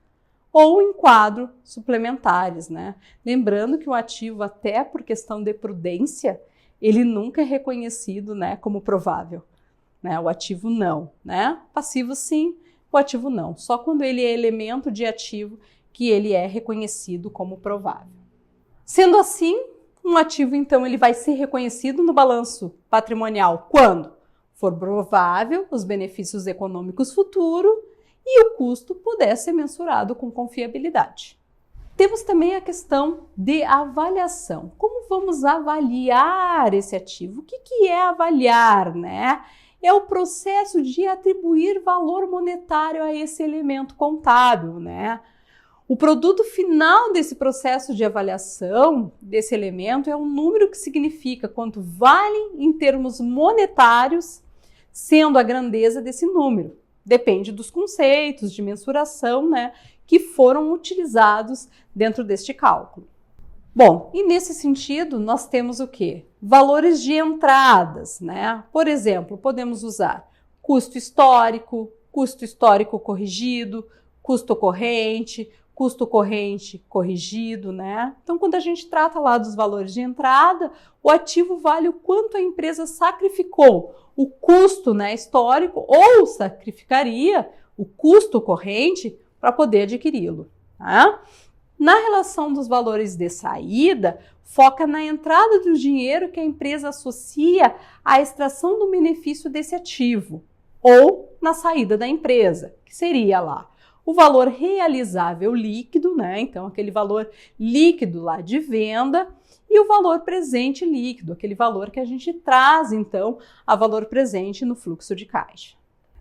ou em quadros suplementares, né? Lembrando que o ativo, até por questão de prudência, ele nunca é reconhecido, né, como provável. Né, o ativo não, né? Passivo sim, o ativo não. Só quando ele é elemento de ativo que ele é reconhecido como provável. Sendo assim, um ativo então ele vai ser reconhecido no balanço patrimonial quando for provável os benefícios econômicos futuros e o custo puder ser mensurado com confiabilidade. Temos também a questão de avaliação. Como vamos avaliar esse ativo? O que é avaliar, né? É o processo de atribuir valor monetário a esse elemento contábil, né? O produto final desse processo de avaliação desse elemento é um número que significa quanto vale em termos monetários, sendo a grandeza desse número. Depende dos conceitos de mensuração, né, que foram utilizados dentro deste cálculo. Bom, e nesse sentido, nós temos o quê? Valores de entradas, né? Por exemplo, podemos usar custo histórico corrigido, custo corrente corrigido, né? Então, quando a gente trata lá dos valores de entrada, o ativo vale o quanto a empresa sacrificou o custo, né, histórico ou sacrificaria o custo corrente para poder adquiri-lo, tá? Na relação dos valores de saída, foca na entrada do dinheiro que a empresa associa à extração do benefício desse ativo, ou na saída da empresa, que seria lá o valor realizável líquido, né? Então, aquele valor líquido lá de venda, e o valor presente líquido, aquele valor que a gente traz, então, a valor presente no fluxo de caixa.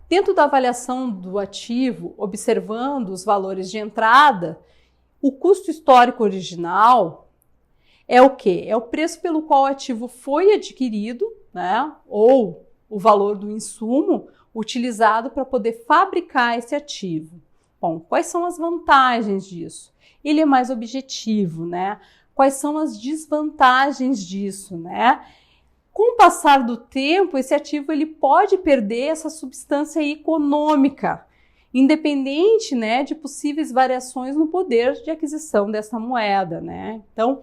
Dentro da avaliação do ativo, observando os valores de entrada, o custo histórico original é o quê? É o preço pelo qual o ativo foi adquirido, né? Ou o valor do insumo utilizado para poder fabricar esse ativo. Bom, quais são as vantagens disso? Ele é mais objetivo, né? Quais são as desvantagens disso, né? Com o passar do tempo, esse ativo ele pode perder essa substância econômica, independente, né, de possíveis variações no poder de aquisição dessa moeda, né? Então,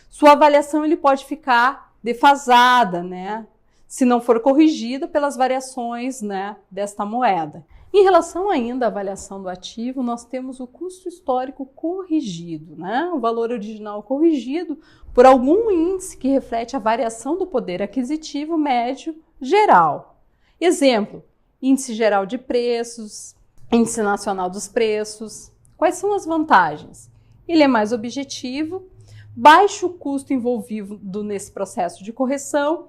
sua avaliação ele pode ficar defasada, né, se não for corrigida pelas variações, né, desta moeda. Em relação ainda à avaliação do ativo, nós temos o custo histórico corrigido, né? O valor original corrigido por algum índice que reflete a variação do poder aquisitivo médio geral. Exemplo, índice geral de preços, índice nacional dos preços. Quais são as vantagens? Ele é mais objetivo, baixa o custo envolvido nesse processo de correção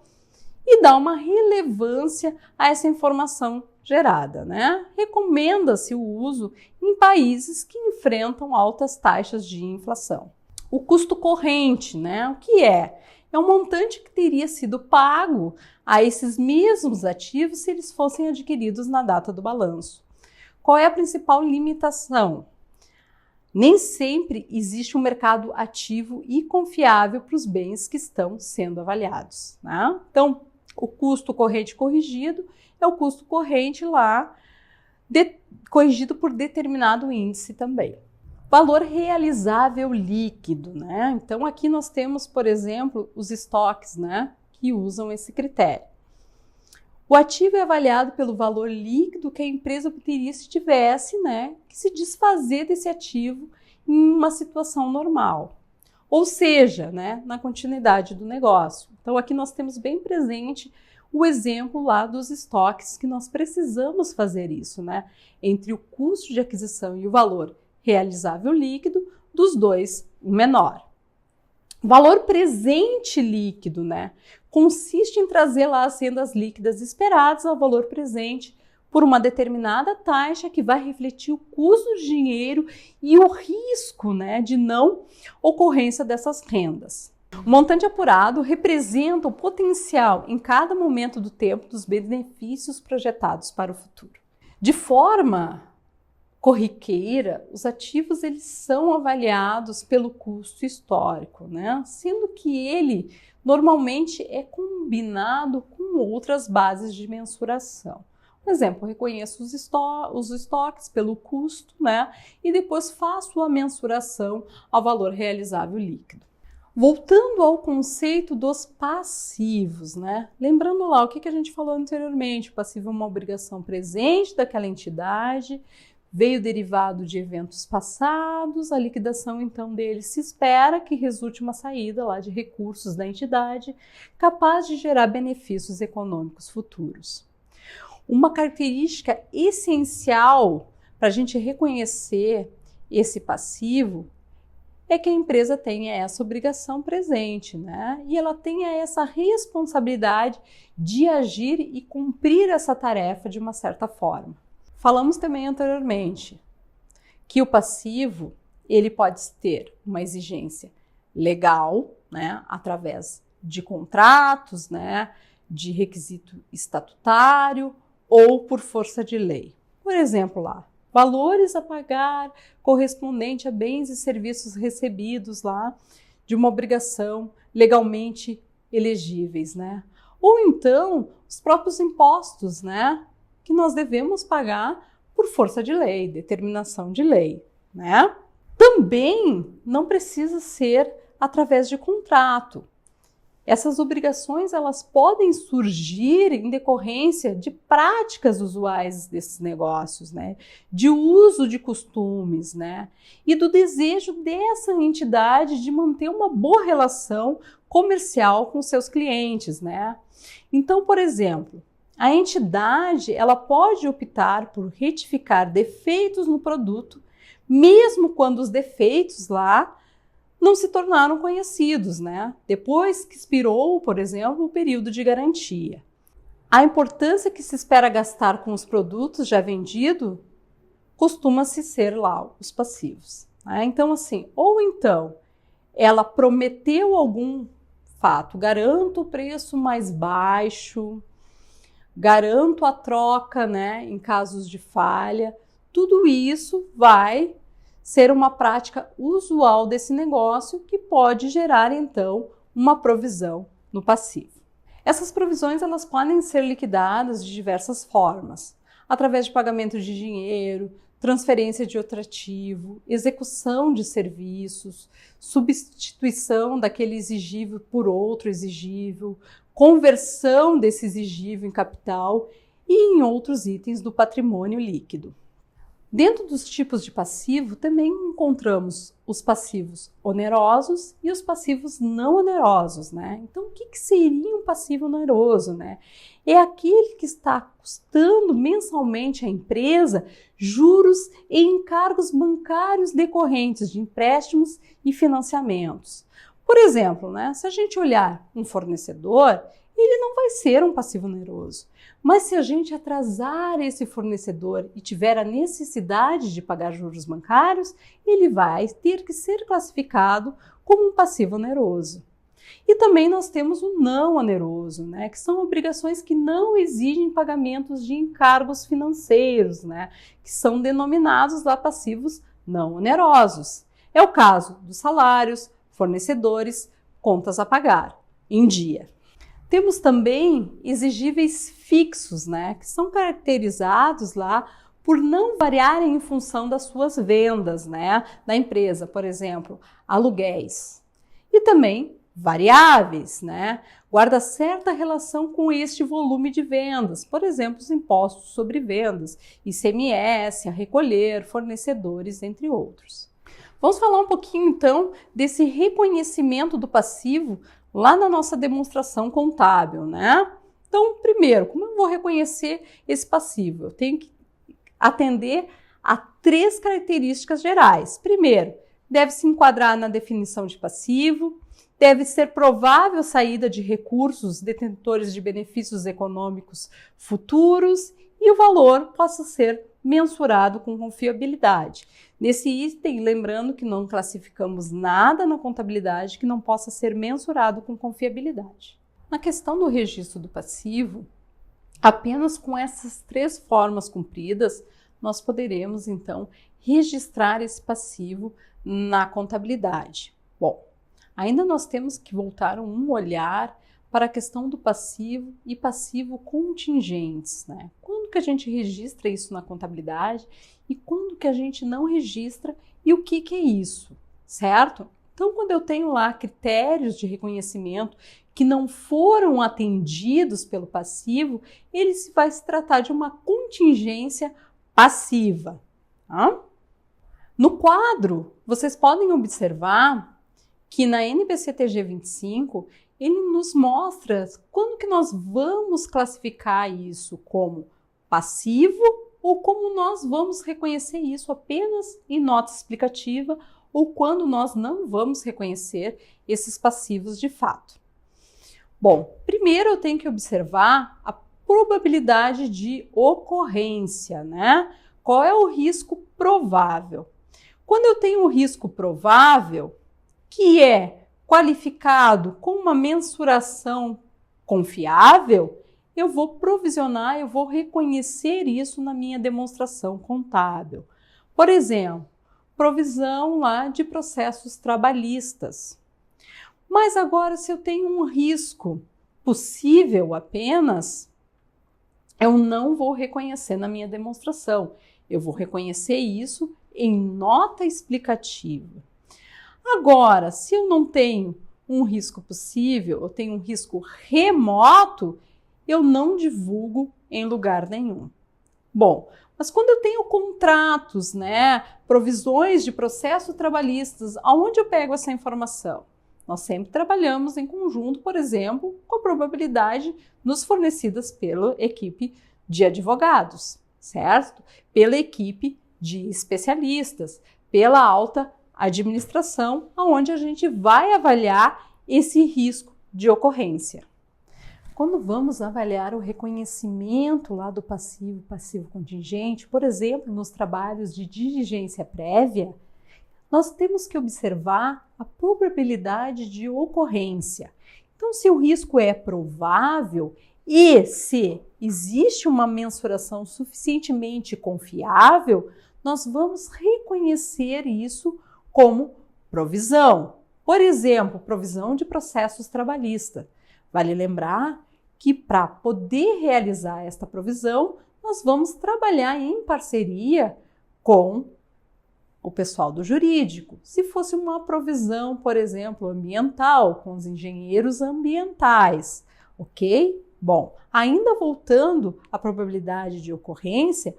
e dá uma relevância a essa informação gerada, né? Recomenda-se o uso em países que enfrentam altas taxas de inflação. O custo corrente, né? O que é? É um montante que teria sido pago a esses mesmos ativos se eles fossem adquiridos na data do balanço. Qual é a principal limitação? Nem sempre existe um mercado ativo e confiável para os bens que estão sendo avaliados, né? Então, o custo corrente corrigido é o custo corrente lá, corrigido por determinado índice também. Valor realizável líquido, né? Então aqui nós temos, por exemplo, os estoques, né, que usam esse critério. O ativo é avaliado pelo valor líquido que a empresa obteria se tivesse, né, que se desfazer desse ativo em uma situação normal. Ou seja, né, na continuidade do negócio. Então aqui nós temos bem presente o exemplo lá dos estoques que nós precisamos fazer isso, né? Entre o custo de aquisição e o valor realizável líquido, dos dois, o menor. Valor presente líquido, né? Consiste em trazer lá as rendas líquidas esperadas ao valor presente por uma determinada taxa que vai refletir o custo de dinheiro e o risco, né, de não ocorrência dessas rendas. O montante apurado representa o potencial em cada momento do tempo dos benefícios projetados para o futuro. De forma corriqueira, os ativos eles são avaliados pelo custo histórico, né? Sendo que ele normalmente é combinado com outras bases de mensuração. Por exemplo, reconheço os estoques pelo custo, né? E depois faço a mensuração ao valor realizável líquido. Voltando ao conceito dos passivos, né? Lembrando lá o que a gente falou anteriormente, o passivo é uma obrigação presente daquela entidade, veio derivado de eventos passados, a liquidação então dele se espera que resulte uma saída lá de recursos da entidade capaz de gerar benefícios econômicos futuros. Uma característica essencial para a gente reconhecer esse passivo é que a empresa tenha essa obrigação presente, né? E ela tenha essa responsabilidade de agir e cumprir essa tarefa de uma certa forma. Falamos também anteriormente que o passivo, ele pode ter uma exigência legal, né? Através de contratos, né? De requisito estatutário ou por força de lei. Por exemplo, lá, valores a pagar correspondente a bens e serviços recebidos lá de uma obrigação legalmente elegíveis, né? Ou então, os próprios impostos, né? Que nós devemos pagar por força de lei, determinação de lei, né? Também não precisa ser através de contrato. Essas obrigações elas podem surgir em decorrência de práticas usuais desses negócios, né? De uso de costumes, né? E do desejo dessa entidade de manter uma boa relação comercial com seus clientes, né? Então, por exemplo, a entidade ela pode optar por retificar defeitos no produto, mesmo quando os defeitos lá não se tornaram conhecidos, né? Depois que expirou, por exemplo, o período de garantia. A importância que se espera gastar com os produtos já vendidos costuma-se ser lá os passivos, né? Então, assim, ou então ela prometeu algum fato, garanto o preço mais baixo, garanto a troca, né, em casos de falha, tudo isso vai ser uma prática usual desse negócio que pode gerar, então, uma provisão no passivo. Essas provisões elas podem ser liquidadas de diversas formas, através de pagamento de dinheiro, transferência de outro ativo, execução de serviços, substituição daquele exigível por outro exigível, conversão desse exigível em capital e em outros itens do patrimônio líquido. Dentro dos tipos de passivo, também encontramos os passivos onerosos e os passivos não onerosos, né? Então, o que seria um passivo oneroso, né? É aquele que está custando mensalmente à empresa juros e encargos bancários decorrentes de empréstimos e financiamentos. Por exemplo, né, se a gente olhar um fornecedor, ele não vai ser um passivo oneroso. Mas se a gente atrasar esse fornecedor e tiver a necessidade de pagar juros bancários, ele vai ter que ser classificado como um passivo oneroso. E também nós temos o não oneroso, né, que são obrigações que não exigem pagamentos de encargos financeiros, né, que são denominados lá passivos não onerosos. É o caso dos salários, fornecedores, contas a pagar em dia. Temos também exigíveis fixos, né, que são caracterizados lá por não variarem em função das suas vendas, né, da empresa, por exemplo, aluguéis. E também variáveis, né, guarda certa relação com este volume de vendas, por exemplo, os impostos sobre vendas, ICMS, a recolher, fornecedores, entre outros. Vamos falar um pouquinho então desse reconhecimento do passivo lá na nossa demonstração contábil, né? Então, primeiro, como eu vou reconhecer esse passivo? Eu tenho que atender a 3 características gerais. Primeiro, deve se enquadrar na definição de passivo, deve ser provável saída de recursos detentores de benefícios econômicos futuros e o valor possa ser mensurado com confiabilidade. Nesse item, lembrando que não classificamos nada na contabilidade que não possa ser mensurado com confiabilidade. Na questão do registro do passivo, apenas com essas 3 formas cumpridas, nós poderemos, então, registrar esse passivo na contabilidade. Bom, ainda nós temos que voltar um olhar para a questão do passivo e passivo contingentes, né? Quando que a gente registra isso na contabilidade e quando que a gente não registra e o que é isso, certo? Então, quando eu tenho lá critérios de reconhecimento que não foram atendidos pelo passivo, ele vai se tratar de uma contingência passiva. Tá? No quadro, vocês podem observar que na NBCTG 25, ele nos mostra quando que nós vamos classificar isso como passivo ou como nós vamos reconhecer isso apenas em nota explicativa ou quando nós não vamos reconhecer esses passivos de fato. Bom, primeiro eu tenho que observar a probabilidade de ocorrência, né? Qual é o risco provável? Quando eu tenho um risco provável, que é qualificado com uma mensuração confiável, eu vou provisionar, eu vou reconhecer isso na minha demonstração contábil. Por exemplo, provisão lá de processos trabalhistas. Mas agora, se eu tenho um risco possível apenas, eu não vou reconhecer na minha demonstração. Eu vou reconhecer isso em nota explicativa. Agora, se eu não tenho um risco possível, eu tenho um risco remoto, eu não divulgo em lugar nenhum. Bom, mas quando eu tenho contratos, né, provisões de processos trabalhistas, aonde eu pego essa informação? Nós sempre trabalhamos em conjunto, por exemplo, com a probabilidade nos fornecidas pela equipe de advogados, certo? Pela equipe de especialistas, pela alta administração, onde a gente vai avaliar esse risco de ocorrência. Quando vamos avaliar o reconhecimento lá do passivo contingente, por exemplo, nos trabalhos de diligência prévia, nós temos que observar a probabilidade de ocorrência. Então, se o risco é provável e se existe uma mensuração suficientemente confiável, nós vamos reconhecer isso como provisão. Por exemplo, provisão de processos trabalhistas. Vale lembrar que para poder realizar esta provisão, nós vamos trabalhar em parceria com o pessoal do jurídico. Se fosse uma provisão, por exemplo, ambiental, com os engenheiros ambientais, ok? Bom, ainda voltando à probabilidade de ocorrência,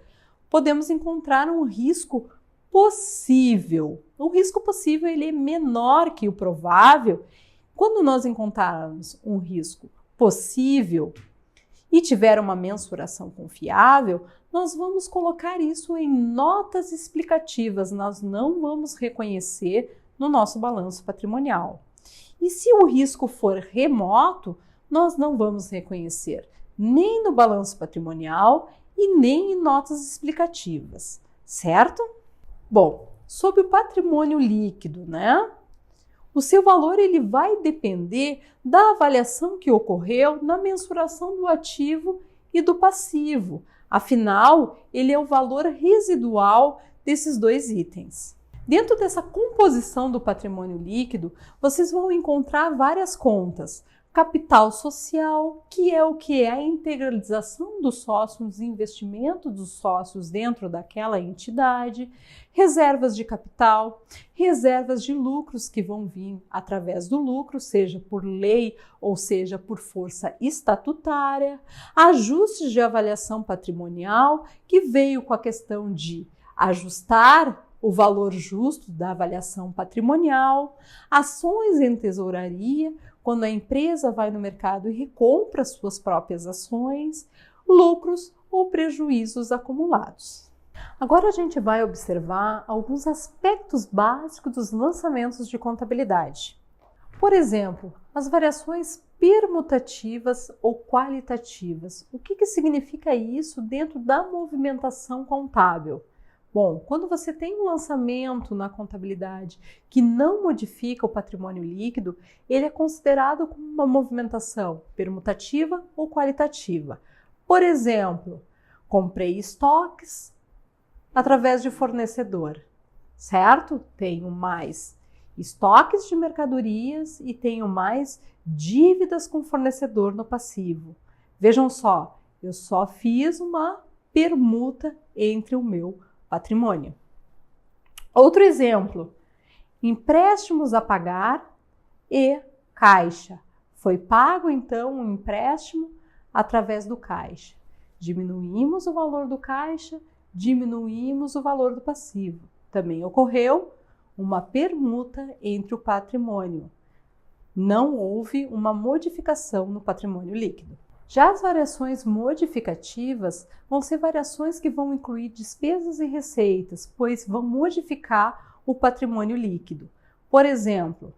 podemos encontrar um risco possível. O risco possível ele é menor que o provável. Quando nós encontrarmos um risco possível e tiver uma mensuração confiável, nós vamos colocar isso em notas explicativas, nós não vamos reconhecer no nosso balanço patrimonial. E se o risco for remoto, nós não vamos reconhecer nem no balanço patrimonial e nem em notas explicativas, certo? Bom, sobre o patrimônio líquido, né? O seu valor ele vai depender da avaliação que ocorreu na mensuração do ativo e do passivo. Afinal, ele é o valor residual desses dois itens. Dentro dessa composição do patrimônio líquido, vocês vão encontrar várias contas. Capital social, que é o que é a integralização dos sócios, investimento dos sócios dentro daquela entidade, reservas de capital, reservas de lucros que vão vir através do lucro, seja por lei ou seja por força estatutária, ajustes de avaliação patrimonial, que veio com a questão de ajustar o valor justo da avaliação patrimonial, ações em tesouraria, quando a empresa vai no mercado e recompra suas próprias ações, lucros ou prejuízos acumulados. Agora a gente vai observar alguns aspectos básicos dos lançamentos de contabilidade. Por exemplo, as variações permutativas ou qualitativas. O que significa isso dentro da movimentação contábil? Bom, quando você tem um lançamento na contabilidade que não modifica o patrimônio líquido, ele é considerado como uma movimentação permutativa ou qualitativa. Por exemplo, comprei estoques através de fornecedor, certo? Tenho mais estoques de mercadorias e tenho mais dívidas com fornecedor no passivo. Vejam só, eu só fiz uma permuta entre o meu patrimônio. Outro exemplo, empréstimos a pagar e caixa. Foi pago então um empréstimo através do caixa. Diminuímos o valor do caixa, diminuímos o valor do passivo. Também ocorreu uma permuta entre o patrimônio. Não houve uma modificação no patrimônio líquido. Já as variações modificativas vão ser variações que vão incluir despesas e receitas, pois vão modificar o patrimônio líquido. Por exemplo,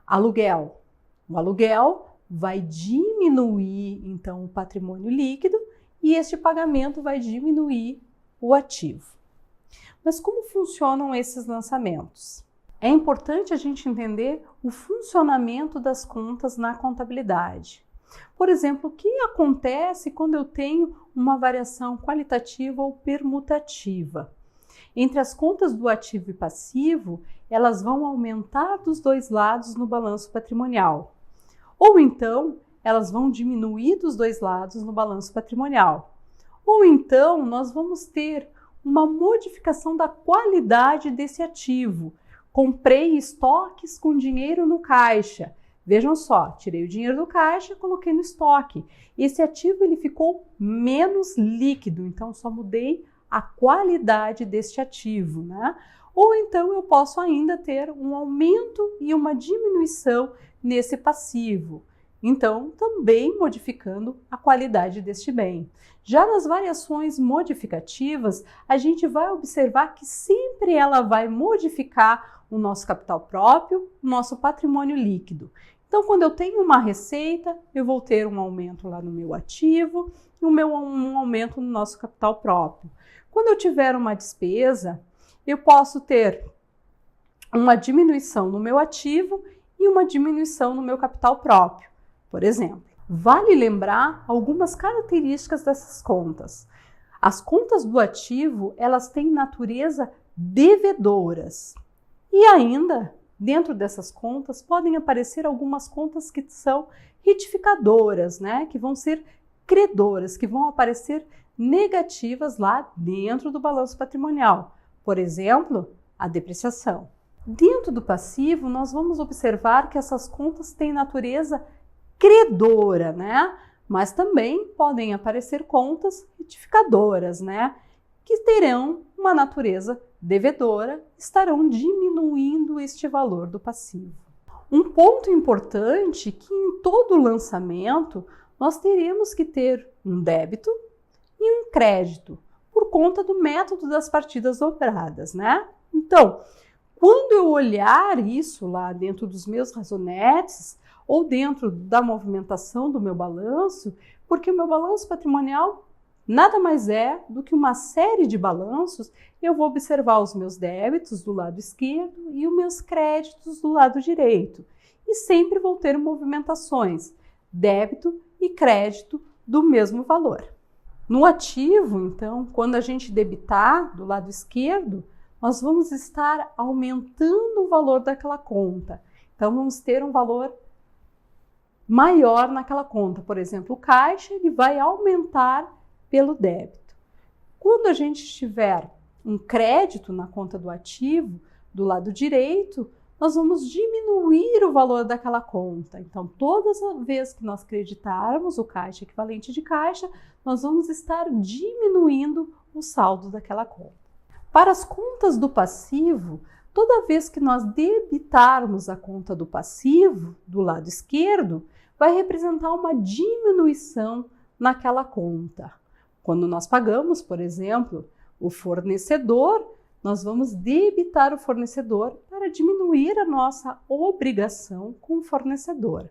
aluguel. O aluguel vai diminuir, então, o patrimônio líquido e este pagamento vai diminuir o ativo. Mas como funcionam esses lançamentos? É importante a gente entender o funcionamento das contas na contabilidade. Por exemplo, o que acontece quando eu tenho uma variação qualitativa ou permutativa? Entre as contas do ativo e passivo, elas vão aumentar dos dois lados no balanço patrimonial. Ou então, elas vão diminuir dos dois lados no balanço patrimonial. Ou então, nós vamos ter uma modificação da qualidade desse ativo. Comprei estoques com dinheiro no caixa. Vejam só, tirei o dinheiro do caixa e coloquei no estoque. Esse ativo ele ficou menos líquido, então só mudei a qualidade deste ativo, né? Ou então eu posso ainda ter um aumento e uma diminuição nesse passivo. Então, também modificando a qualidade deste bem. Já nas variações modificativas, a gente vai observar que sempre ela vai modificar o nosso capital próprio, o nosso patrimônio líquido. Então, quando eu tenho uma receita, eu vou ter um aumento lá no meu ativo e um aumento no nosso capital próprio. Quando eu tiver uma despesa, eu posso ter uma diminuição no meu ativo e uma diminuição no meu capital próprio, por exemplo. Vale lembrar algumas características dessas contas. As contas do ativo, elas têm natureza devedoras. E ainda, dentro dessas contas, podem aparecer algumas contas que são retificadoras, né? Que vão ser credoras, que vão aparecer negativas lá dentro do balanço patrimonial. Por exemplo, a depreciação. Dentro do passivo, nós vamos observar que essas contas têm natureza credora, né? Mas também podem aparecer contas retificadoras, né? Que terão uma natureza devedora, estarão diminuindo este valor do passivo. Um ponto importante é que em todo lançamento nós teremos que ter um débito e um crédito, por conta do método das partidas dobradas, né? Então, quando eu olhar isso lá dentro dos meus razonetes ou dentro da movimentação do meu balanço, porque o meu balanço patrimonial nada mais é do que uma série de balanços, eu vou observar os meus débitos do lado esquerdo e os meus créditos do lado direito. E sempre vou ter movimentações, débito e crédito do mesmo valor. No ativo, então, quando a gente debitar do lado esquerdo, nós vamos estar aumentando o valor daquela conta. Então, vamos ter um valor maior naquela conta. Por exemplo, o caixa ele vai aumentar pelo débito. Quando a gente tiver um crédito na conta do ativo, do lado direito, nós vamos diminuir o valor daquela conta. Então, toda vez que nós creditarmos o caixa equivalente de caixa, nós vamos estar diminuindo o saldo daquela conta. Para as contas do passivo, toda vez que nós debitarmos a conta do passivo, do lado esquerdo, vai representar uma diminuição naquela conta. Quando nós pagamos, por exemplo, o fornecedor, nós vamos debitar o fornecedor para diminuir a nossa obrigação com o fornecedor.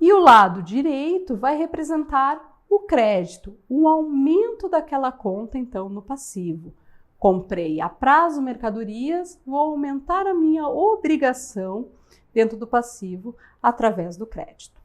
E o lado direito vai representar o crédito, o aumento daquela conta, então, no passivo. Comprei a prazo mercadorias, vou aumentar a minha obrigação dentro do passivo através do crédito.